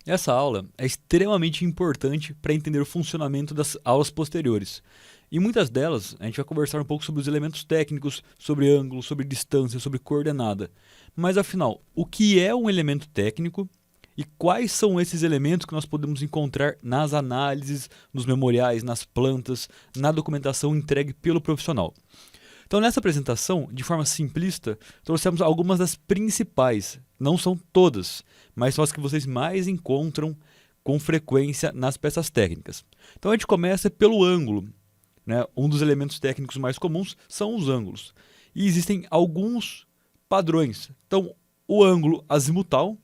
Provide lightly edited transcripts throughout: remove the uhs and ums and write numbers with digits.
Essa aula é extremamente importante para entender o funcionamento das aulas posteriores. Em muitas delas, a gente vai conversar um pouco sobre os elementos técnicos, sobre ângulo, sobre distância, sobre coordenada. Mas afinal, o que é um elemento técnico e quais são esses elementos que nós podemos encontrar nas análises, nos memoriais, nas plantas, na documentação entregue pelo profissional? Então, nessa apresentação, de forma simplista, trouxemos algumas das principais. Não são todas, mas são as que vocês mais encontram com frequência nas peças técnicas. Então, a gente começa pelo ângulo, né? Um dos elementos técnicos mais comuns são os ângulos. E existem alguns padrões. Então, o ângulo azimutal,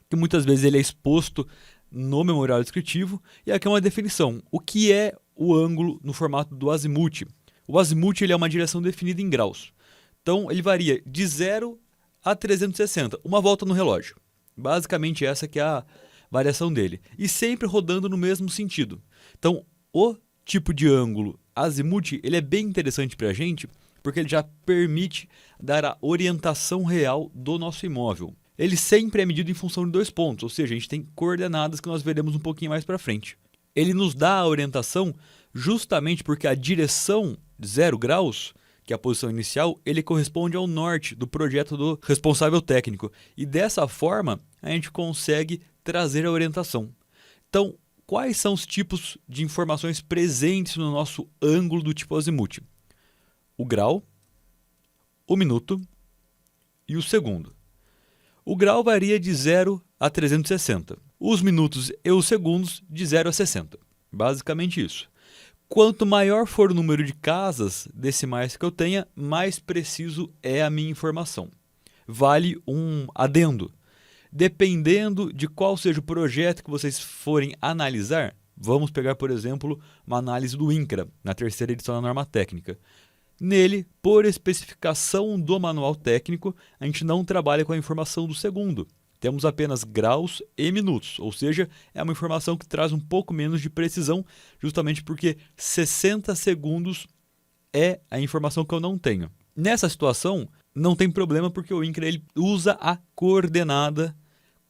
que muitas vezes ele é exposto no memorial descritivo, e aqui é uma definição. O que é o ângulo no formato do azimuth? O azimuth ele é uma direção definida em graus. Então, ele varia de 0 a 360, uma volta no relógio. Basicamente, essa que é a variação dele. E sempre rodando no mesmo sentido. Então, o tipo de ângulo azimuth ele é bem interessante para a gente, porque ele já permite dar a orientação real do nosso imóvel. Ele sempre é medido em função de 2 pontos, ou seja, a gente tem coordenadas que nós veremos um pouquinho mais para frente. Ele nos dá a orientação justamente porque a direção 0 graus, que é a posição inicial, ele corresponde ao norte do projeto do responsável técnico. E dessa forma, a gente consegue trazer a orientação. Então, quais são os tipos de informações presentes no nosso ângulo do tipo azimuth? O grau, o minuto e o segundo. O grau varia de 0 a 360. Os minutos e os segundos de 0 a 60. Basicamente isso. Quanto maior for o número de casas decimais que eu tenha, mais preciso é a minha informação. Vale um adendo. Dependendo de qual seja o projeto que vocês forem analisar, vamos pegar, por exemplo, uma análise do INCRA, na terceira edição da norma técnica. Nele, por especificação do manual técnico, a gente não trabalha com a informação do segundo. Temos apenas graus e minutos, ou seja, é uma informação que traz um pouco menos de precisão, justamente porque 60 segundos é a informação que eu não tenho. Nessa situação, não tem problema porque o INCRA ele usa a coordenada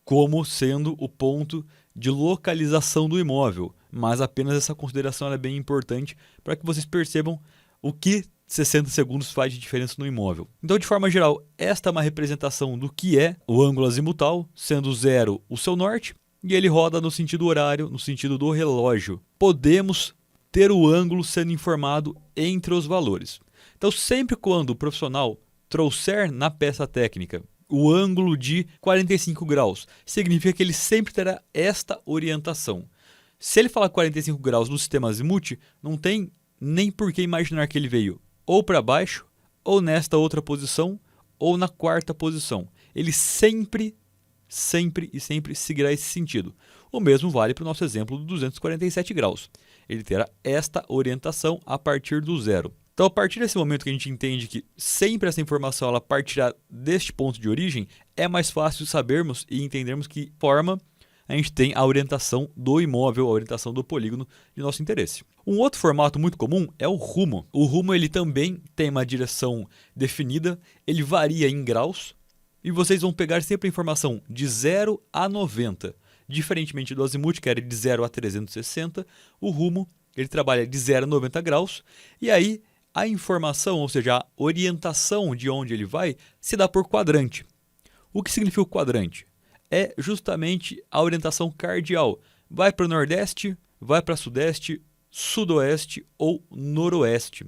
como sendo o ponto de localização do imóvel, mas apenas essa consideração é bem importante para que vocês percebam o que 60 segundos faz de diferença no imóvel. Então, de forma geral, esta é uma representação do que é o ângulo azimutal, sendo 0 o seu norte, e ele roda no sentido horário, no sentido do relógio. Podemos ter o ângulo sendo informado entre os valores. Então, sempre quando o profissional trouxer na peça técnica o ângulo de 45 graus, significa que ele sempre terá esta orientação. Se ele falar 45 graus no sistema azimuth, não tem nem por que imaginar que ele veio ou para baixo, ou nesta outra posição, ou na quarta posição. Ele sempre seguirá esse sentido. O mesmo vale para o nosso exemplo do 247 graus. Ele terá esta orientação a partir do 0. Então, a partir desse momento que a gente entende que sempre essa informação ela partirá deste ponto de origem, é mais fácil sabermos e entendermos que forma a gente tem a orientação do imóvel, a orientação do polígono de nosso interesse. Um outro formato muito comum é o rumo. O rumo ele também tem uma direção definida, ele varia em graus e vocês vão pegar sempre a informação de 0 a 90. Diferentemente do azimuth, que era de 0 a 360, o rumo ele trabalha de 0 a 90 graus e aí a informação, ou seja, a orientação de onde ele vai, se dá por quadrante. O que significa o quadrante? É justamente a orientação cardial. Vai para o nordeste, vai para sudeste, sudoeste ou noroeste.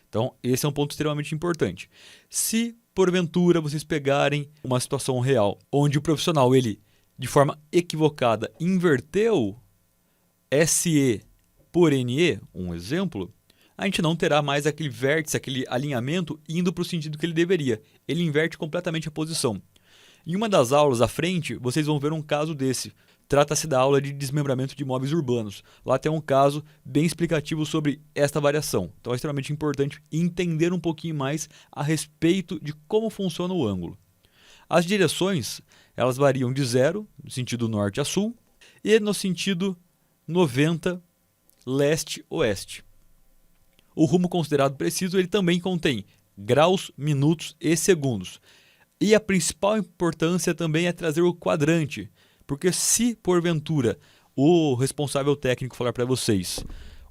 Então, esse é um ponto extremamente importante. Se, porventura, vocês pegarem uma situação real, onde o profissional, ele, de forma equivocada, inverteu SE por NE, um exemplo, a gente não terá mais aquele vértice, aquele alinhamento indo para o sentido que ele deveria. Ele inverte completamente a posição. Em uma das aulas à frente, vocês vão ver um caso desse. Trata-se da aula de desmembramento de imóveis urbanos. Lá tem um caso bem explicativo sobre esta variação. Então é extremamente importante entender um pouquinho mais a respeito de como funciona o ângulo. As direções, elas variam de 0, no sentido norte a sul, e no sentido 90, leste-oeste. O rumo considerado preciso, ele também contém graus, minutos e segundos. E a principal importância também é trazer o quadrante, Porque se, porventura, o responsável técnico falar para vocês,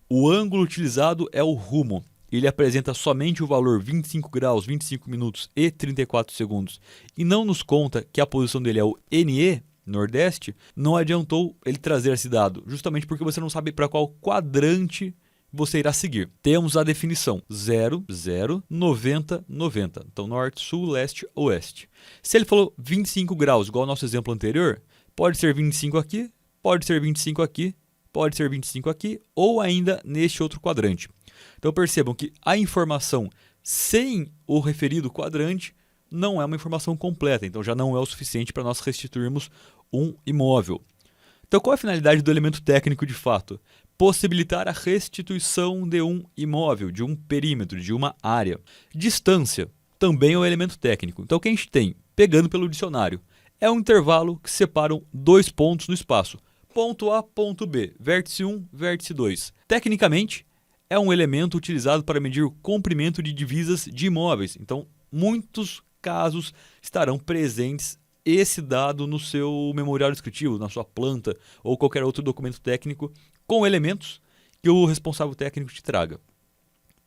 o ângulo utilizado é o rumo, ele apresenta somente o valor 25 graus, 25 minutos e 34 segundos, e não nos conta que a posição dele é o NE, Nordeste, não adiantou ele trazer esse dado, justamente porque você não sabe para qual quadrante você irá seguir. Temos a definição 0, 0, 90, 90. Então norte, sul, leste, oeste. Se ele falou 25 graus, igual ao nosso exemplo anterior, pode ser 25 aqui, pode ser 25 aqui, pode ser 25 aqui, ou ainda neste outro quadrante. Então percebam que a informação sem o referido quadrante não é uma informação completa, então já não é o suficiente para nós restituirmos um imóvel. Então qual é a finalidade do elemento técnico de fato? Possibilitar a restituição de um imóvel, de um perímetro, de uma área. Distância também é um elemento técnico. Então o que a gente tem, pegando pelo dicionário, é um intervalo que separam dois pontos no espaço. Ponto A, ponto B, vértice 1, vértice 2. Tecnicamente, é um elemento utilizado para medir o comprimento de divisas de imóveis. Então, muitos casos estarão presentes esse dado no seu memorial descritivo, na sua planta ou qualquer outro documento técnico com elementos que o responsável técnico te traga.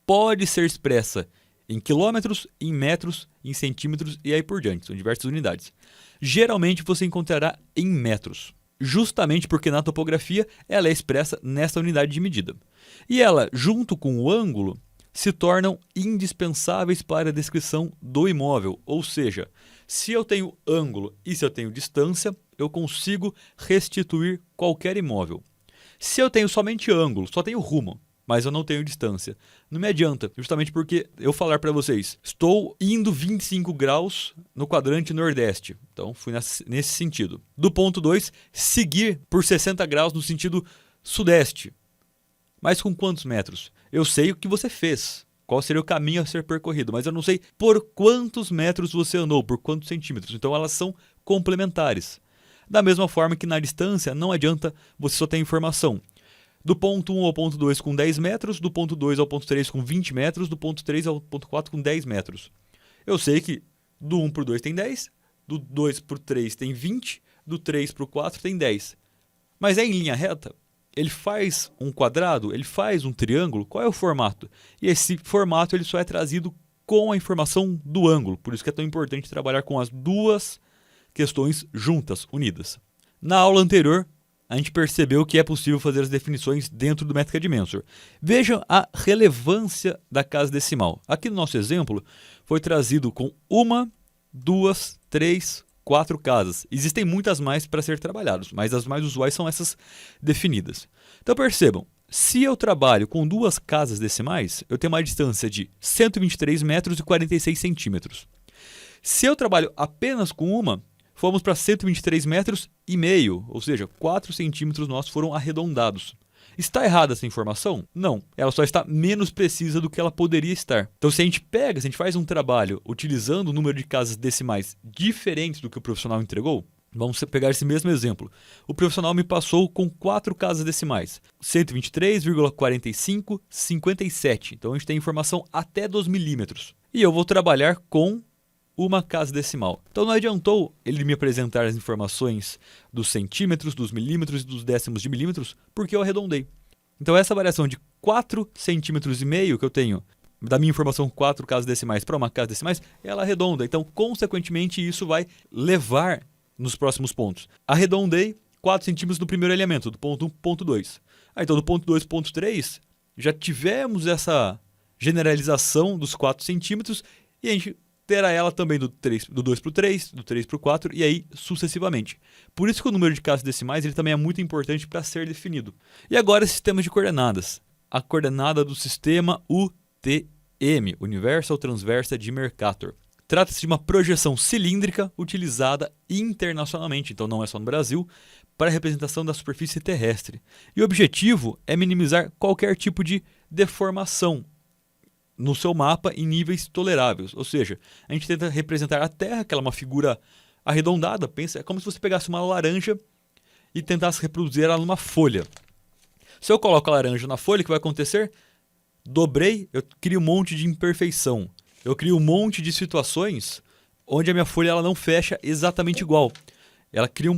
Pode ser expressa em quilômetros, em metros, em centímetros e aí por diante, são diversas unidades. Geralmente você encontrará em metros, justamente porque na topografia ela é expressa nessa unidade de medida. E ela, junto com o ângulo, se tornam indispensáveis para a descrição do imóvel, ou seja, se eu tenho ângulo e se eu tenho distância, eu consigo restituir qualquer imóvel. Se eu tenho somente ângulo, só tenho rumo, mas eu não tenho distância, não me adianta, justamente porque eu falar para vocês, estou indo 25 graus no quadrante nordeste, então fui nesse sentido. Do ponto 2, seguir por 60 graus no sentido sudeste. Mas com quantos metros? Eu sei o que você fez, qual seria o caminho a ser percorrido, mas eu não sei por quantos metros você andou, por quantos centímetros. Então elas são complementares. Da mesma forma que na distância não adianta você só ter informação. Do ponto 1 ao ponto 2 com 10 metros, do ponto 2 ao ponto 3 com 20 metros, do ponto 3 ao ponto 4 com 10 metros. Eu sei que do 1 para o 2 tem 10, do 2 para o 3 tem 20, do 3 para o 4 tem 10. Mas é em linha reta? Ele faz um quadrado? Ele faz um triângulo? Qual é o formato? E esse formato ele só é trazido com a informação do ângulo. Por isso que é tão importante trabalhar com as duas questões juntas, unidas. Na aula anterior, a gente percebeu que é possível fazer as definições dentro do Métrica Dimensor. Vejam a relevância da casa decimal. Aqui no nosso exemplo, foi trazido com 1, 2, 3, 4 casas. Existem muitas mais para ser trabalhadas, mas as mais usuais são essas definidas. Então percebam, se eu trabalho com 2 casas decimais, eu tenho uma distância de 123 metros e 46 centímetros. Se eu trabalho apenas com uma, fomos para 123 metros e meio, ou seja, 4 centímetros nossos foram arredondados. Está errada essa informação? Não, ela só está menos precisa do que ela poderia estar. Então se a gente faz um trabalho utilizando o número de casas decimais diferentes do que o profissional entregou, vamos pegar esse mesmo exemplo. O profissional me passou com 4 casas decimais, 123,45, 57. Então a gente tem informação até dos milímetros. E eu vou trabalhar com uma casa decimal. Então não adiantou ele me apresentar as informações dos centímetros, dos milímetros e dos décimos de milímetros, porque eu arredondei. Então essa variação de 4 centímetros e meio que eu tenho da minha informação 4 casas decimais para uma casa decimais, ela arredonda. Então, consequentemente, isso vai levar nos próximos pontos. Arredondei 4 centímetros no primeiro elemento, do ponto 1 para o ponto 2. Então, do ponto 2 para o ponto 3, já tivemos essa generalização dos 4 centímetros e a gente terá ela também do 2 para o 3, do 3 para o 4 e aí sucessivamente. Por isso que o número de casas decimais ele também é muito importante para ser definido. E agora, sistemas de coordenadas. A coordenada do sistema UTM, Universal Transversa de Mercator. Trata-se de uma projeção cilíndrica utilizada internacionalmente, então não é só no Brasil, para a representação da superfície terrestre. E o objetivo é minimizar qualquer tipo de deformação no seu mapa em níveis toleráveis. Ou seja, a gente tenta representar a Terra, que ela é uma figura arredondada, pensa, é como se você pegasse uma laranja e tentasse reproduzir ela numa folha. Se eu coloco a laranja na folha, o que vai acontecer? Dobrei, eu crio um monte de imperfeição. Eu crio um monte de situações onde a minha folha ela não fecha exatamente igual. Ela cria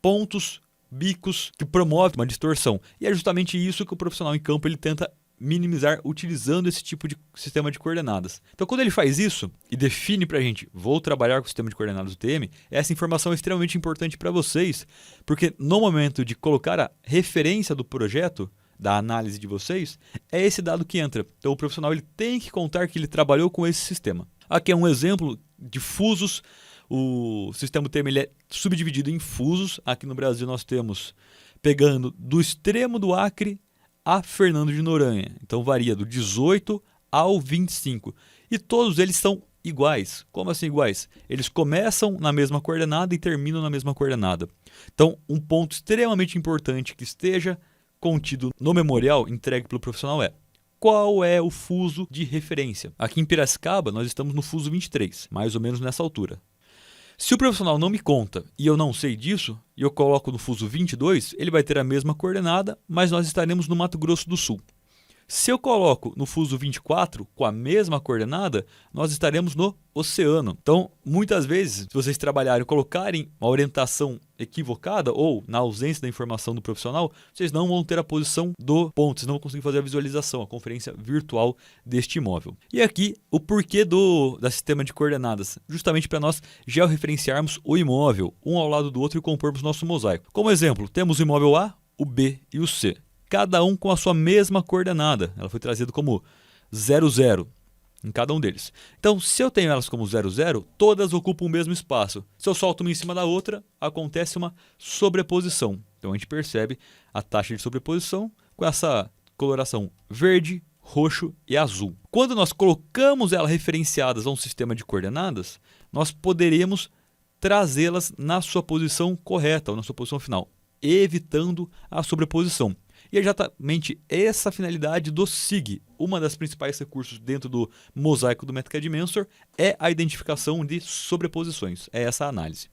pontos, bicos, que promove uma distorção. E é justamente isso que o profissional em campo ele tenta minimizar utilizando esse tipo de sistema de coordenadas. Então, quando ele faz isso e define para a gente, vou trabalhar com o sistema de coordenadas do TM, essa informação é extremamente importante para vocês, porque no momento de colocar a referência do projeto, da análise de vocês, é esse dado que entra. Então, o profissional ele tem que contar que ele trabalhou com esse sistema. Aqui é um exemplo de fusos. O sistema TM ele é subdividido em fusos. Aqui no Brasil nós temos, pegando do extremo do Acre a Fernando de Noronha. Então varia do 18 ao 25. E todos eles são iguais. Como assim iguais? Eles começam na mesma coordenada e terminam na mesma coordenada. Então, um ponto extremamente importante que esteja contido no memorial entregue pelo profissional é: qual é o fuso de referência? Aqui em Piracicaba nós estamos no fuso 23, mais ou menos nessa altura. Se o profissional não me conta e eu não sei disso, e eu coloco no fuso 22, ele vai ter a mesma coordenada, mas nós estaremos no Mato Grosso do Sul. Se eu coloco no fuso 24 com a mesma coordenada, nós estaremos no oceano. Então, muitas vezes, se vocês trabalharem e colocarem uma orientação equivocada ou na ausência da informação do profissional, vocês não vão ter a posição do ponto, vocês não vão conseguir fazer a visualização, a conferência virtual deste imóvel. E aqui, o porquê da sistema de coordenadas, justamente para nós georreferenciarmos o imóvel, um ao lado do outro e compormos nosso mosaico. Como exemplo, temos o imóvel A, o B e o C. Cada um com a sua mesma coordenada. Ela foi trazida como 00 em cada um deles. Então, se eu tenho elas como 00, todas ocupam o mesmo espaço. Se eu solto uma em cima da outra, acontece uma sobreposição. Então, a gente percebe a taxa de sobreposição com essa coloração verde, roxo e azul. Quando nós colocamos elas referenciadas a um sistema de coordenadas, nós poderemos trazê-las na sua posição correta, ou na sua posição final, evitando a sobreposição. E é exatamente essa finalidade do SIG. Uma das principais recursos dentro do mosaico do MetaCAD Mentor é a identificação de sobreposições. É essa a análise.